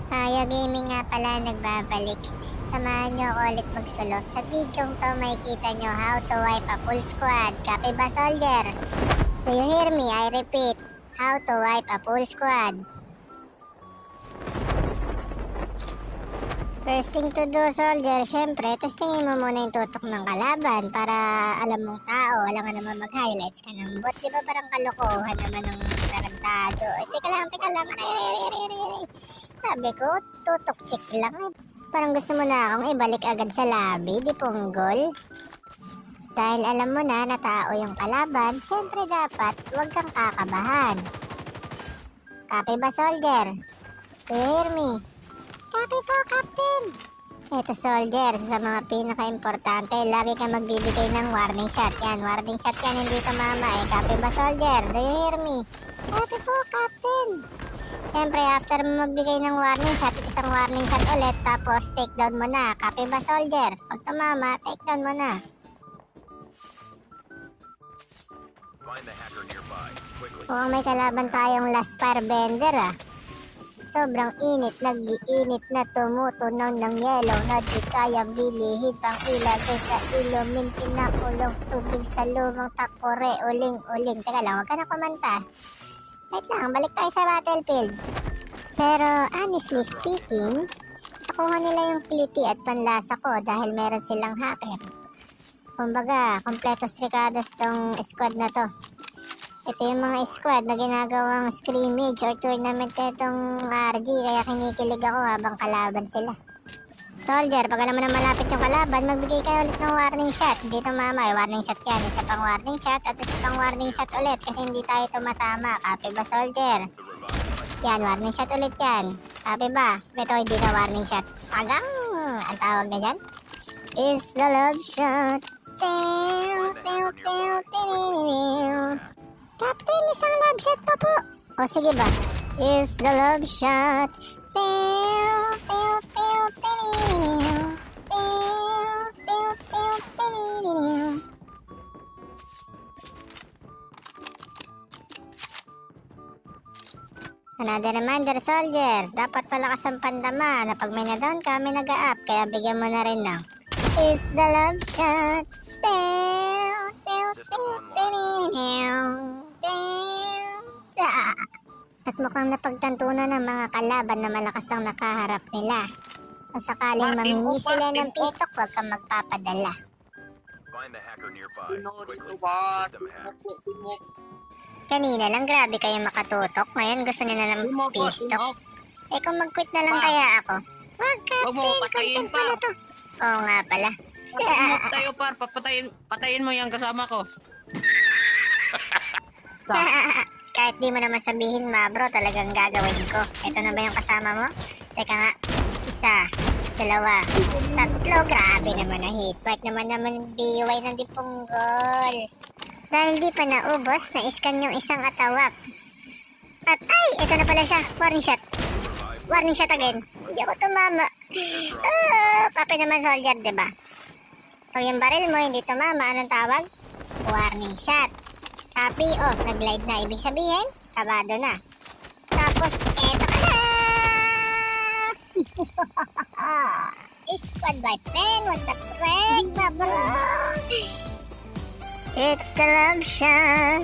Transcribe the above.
Aya Gaming nga pala nagbabalik. Samahan nyo ako ulit magsulo. Sa videong to makikita nyo how to wipe a full squad. Copy ba, soldier? Do you hear me? I repeat, how to wipe a full squad. First thing to do, soldier, syempre, testingin mo muna yung tutok ng kalaban para alam mong tao, alam ka naman mag-highlights ka ng bot. Di ba parang kalokohan naman ng tarantado? Teka lang. Sabi ko, tutok check lang. Parang gusto mo na akong ibalik agad sa lobby, di punggol. Dahil alam mo na tao yung kalaban, syempre dapat huwag kang kakabahan. Copy ba, soldier? Do you hear me? Copy po, Captain! Ito, soldier, sa mga pinaka-importante, lagi ka magbibigay ng warning shot. Yan, warning shot yan, hindi tumama eh. Copy ba, soldier? Do you hear me? Copy po, Captain! Siyempre, after mo magbigay ng warning shot, isang warning shot ulit, tapos take down mo na. Copy ba, soldier? Pag tumama, take down mo na. Mukhang may kalaban tayong last firebender ah. Sobrang init, nag-iinit na tumutunaw ng yellow na di kayang bilihin pang ilagay sa ilumin, pinakulong tubig sa lumang takore, uling-uling. Teka lang, wag ka na kumanta. Wait lang, balik tayo sa battlefield. Pero honestly speaking, nakuha nila yung kiliti at panlasa ko dahil meron silang hacker. Kumbaga, kompletos ricados tong squad na to. Ito yung mga squad na ginagawang scrimmage or tournament itong RG, kaya kinikilig ako habang kalaban sila. Soldier, pag alam mo na malapit yung kalaban, magbigay kayo ulit ng warning shot. Hindi tumama, warning shot yan. Isa pang warning shot at isa pang warning shot ulit kasi hindi tayo tumatama. Copy ba, soldier? Yan, warning shot ulit yan. Copy ba? Ito hindi na warning shot. Pagang! Ang tawag na dyan is the love shot. Captain, isang love shot pa po. O sige ba? Is the love shot. Another reminder, soldiers. Dapat palakas ang pandama na pag may na-down ka, may nag-a-up. Kaya bigyan mo na rin ng is the love shot. At mukhang napagtantunan ng mga kalaban na malakas ang nakaharap nila. Kung sakaling mangingi sila ng pistok, huwag kang magpapadala. Kanina lang grabe kayo makatutok. Ngayon gusto niyo na ng pistok. Eh kung mag-quit na lang kaya ako. Wag, Captain, content mo na to. Oo nga pala. Tayo par, patayin mo yung kasama ko. Kahit di mo naman sabihin, bro, talagang gagawin ko. Ito na ba yung kasama mo? Teka nga, isa, dalawa, tatlo. Grabe naman na hit. White naman BY ng dipunggol. Dahil di pa naubos, na-scan yung isang atawap. At ay, ito na pala siya. Warning shot. Warning shot again. Hindi ako tumama. Copy naman, soldier, diba? Pag yung baril mo hindi tumama, anong tawag? Warning shot. Copy, nag-glide na. Ibig sabihin, kabado na. Tapos, eto ka na! Squad by pen, what the frick, bro? It's the love shot.